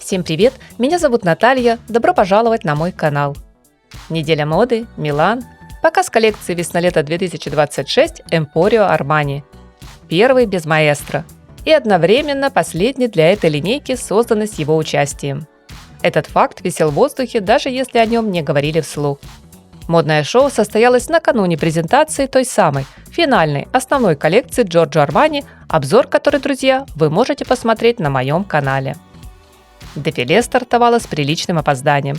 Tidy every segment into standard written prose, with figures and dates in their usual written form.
Всем привет! Меня зовут Наталья. Добро пожаловать на мой канал. Неделя моды, Милан. Показ коллекции весна-лето 2026 Emporio Armani. Первый без маэстро. И одновременно последний для этой линейки, созданный с его участием. Этот факт висел в воздухе, даже если о нем не говорили вслух. Модное шоу состоялось накануне презентации той самой, финальной, основной коллекции Giorgio Armani, обзор которой, друзья, вы можете посмотреть на моем канале. Дефиле стартовало с приличным опозданием,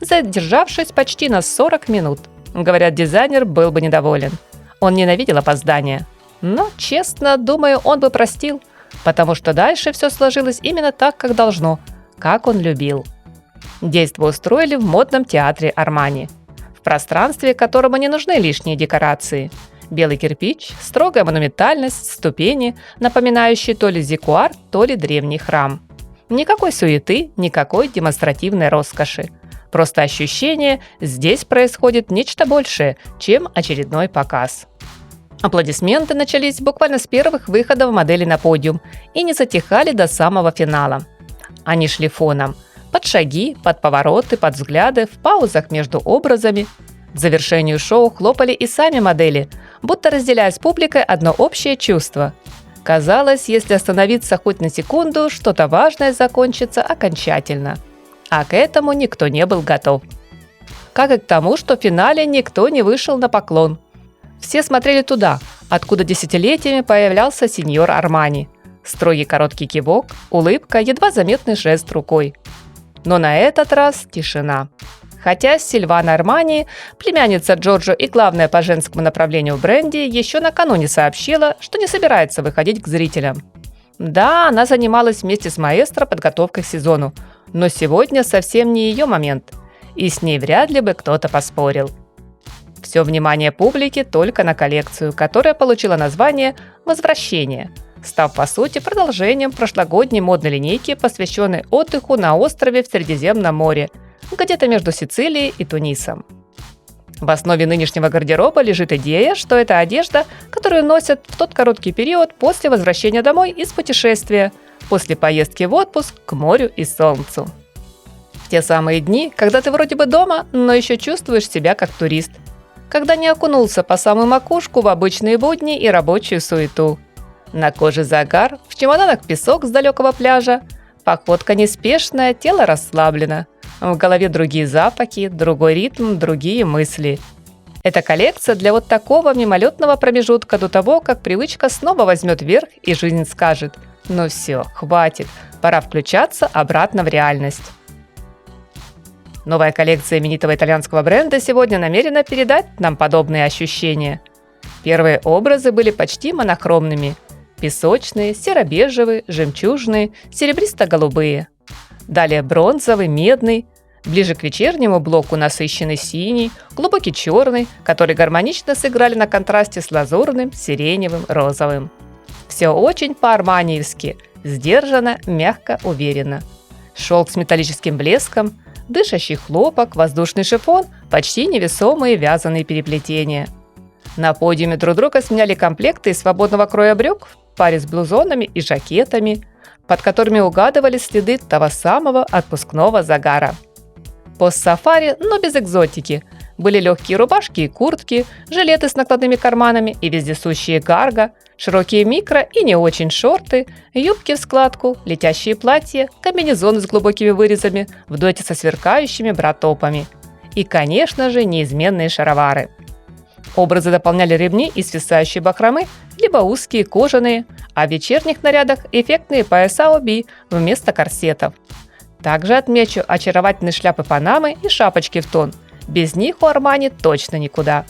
задержавшись почти на 40 минут. Говорят, дизайнер был бы недоволен. Он ненавидел опоздания. Но, честно, думаю, он бы простил, потому что дальше все сложилось именно так, как должно, как он любил. Действо устроили в модном театре Армани, в пространстве, которому не нужны лишние декорации. Белый кирпич, строгая монументальность, ступени, напоминающие то ли зиккуар, то ли древний храм. Никакой суеты, никакой демонстративной роскоши. Просто ощущение, здесь происходит нечто большее, чем очередной показ. Аплодисменты начались буквально с первых выходов модели на подиум и не затихали до самого финала. Они шли фоном, под шаги, под повороты, под взгляды, в паузах между образами. К завершению шоу хлопали и сами модели, будто разделяя с публикой одно общее чувство. Казалось, если остановиться хоть на секунду, что-то важное закончится окончательно. А к этому никто не был готов. Как и к тому, что в финале никто не вышел на поклон. Все смотрели туда, откуда десятилетиями появлялся сеньор Армани. Строгий короткий кивок, улыбка, едва заметный жест рукой. Но на этот раз тишина. Хотя Сильвана Армани, племянница Джорджо и главная по женскому направлению в бренде, еще накануне сообщила, что не собирается выходить к зрителям. Да, она занималась вместе с маэстро подготовкой к сезону, но сегодня совсем не ее момент, и с ней вряд ли бы кто-то поспорил. Все внимание публики только на коллекцию, которая получила название «Возвращение», став по сути продолжением прошлогодней модной линейки, посвященной отдыху на острове в Средиземном море, где-то между Сицилией и Тунисом. В основе нынешнего гардероба лежит идея, что это одежда, которую носят в тот короткий период после возвращения домой из путешествия, после поездки в отпуск к морю и солнцу. В те самые дни, когда ты вроде бы дома, но еще чувствуешь себя как турист, когда не окунулся по самую макушку в обычные будни и рабочую суету. На коже загар, в чемоданах песок с далекого пляжа, походка неспешная, тело расслаблено. В голове другие запахи, другой ритм, другие мысли. Эта коллекция для вот такого мимолетного промежутка до того, как привычка снова возьмет верх и жизнь скажет: «Ну все, хватит, пора включаться обратно в реальность». Новая коллекция именитого итальянского бренда сегодня намерена передать нам подобные ощущения. Первые образы были почти монохромными. Песочные, серо-бежевые, жемчужные, серебристо-голубые. Далее бронзовый, медный. Ближе к вечернему блоку насыщенный синий, глубокий черный, которые гармонично сыграли на контрасте с лазурным, сиреневым, розовым. Все очень по-арманиевски, сдержанно, мягко, уверенно. Шелк с металлическим блеском, дышащий хлопок, воздушный шифон, почти невесомые вязаные переплетения. На подиуме друг друга сменяли комплекты из свободного кроя брюк в паре с блузонами и жакетами, под которыми угадывались следы того самого отпускного загара. Пост-сафари, но без экзотики. Были легкие рубашки и куртки, жилеты с накладными карманами и вездесущие карго, широкие микро и не очень шорты, юбки в складку, летящие платья, комбинезоны с глубокими вырезами в дуэте со сверкающими бра-топами. И, конечно же, неизменные шаровары. Образы дополняли ремни из свисающей бахромы, либо узкие кожаные, а в вечерних нарядах эффектные пояса оби вместо корсетов. Также отмечу очаровательные шляпы Панамы и шапочки в тон. Без них у Армани точно никуда.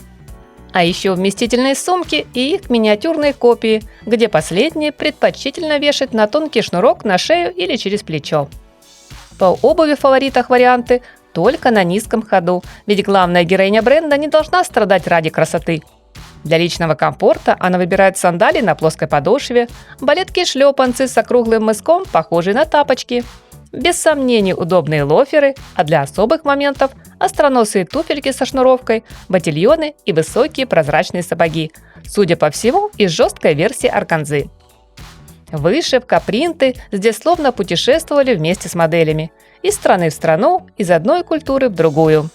А еще вместительные сумки и их миниатюрные копии, где последние предпочтительно вешать на тонкий шнурок на шею или через плечо. По обуви в фаворитах варианты только на низком ходу, ведь главная героиня бренда не должна страдать ради красоты. Для личного комфорта она выбирает сандалии на плоской подошве, балетки и шлепанцы с округлым мыском, похожие на тапочки. Без сомнений удобные лоферы, а для особых моментов остроносые туфельки со шнуровкой, ботильоны и высокие прозрачные сапоги, судя по всему, из жесткой версии органзы. Вышивка, принты здесь словно путешествовали вместе с моделями. Из страны в страну, из одной культуры в другую.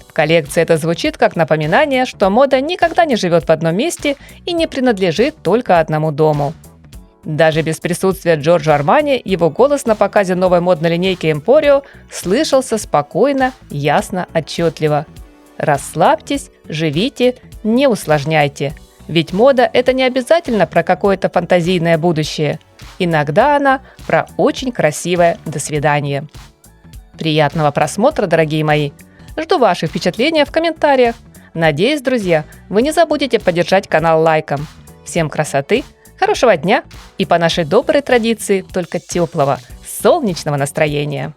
В коллекции это звучит как напоминание, что мода никогда не живет в одном месте и не принадлежит только одному дому. Даже без присутствия Джорджо Армани его голос на показе новой модной линейки Emporio слышался спокойно, ясно, отчетливо. Расслабьтесь, живите, не усложняйте. Ведь мода – это не обязательно про какое-то фантазийное будущее. Иногда она про очень красивое «до свидания». Приятного просмотра, дорогие мои! Жду ваши впечатления в комментариях. Надеюсь, друзья, вы не забудете поддержать канал лайком. Всем красоты, хорошего дня и по нашей доброй традиции только теплого, солнечного настроения.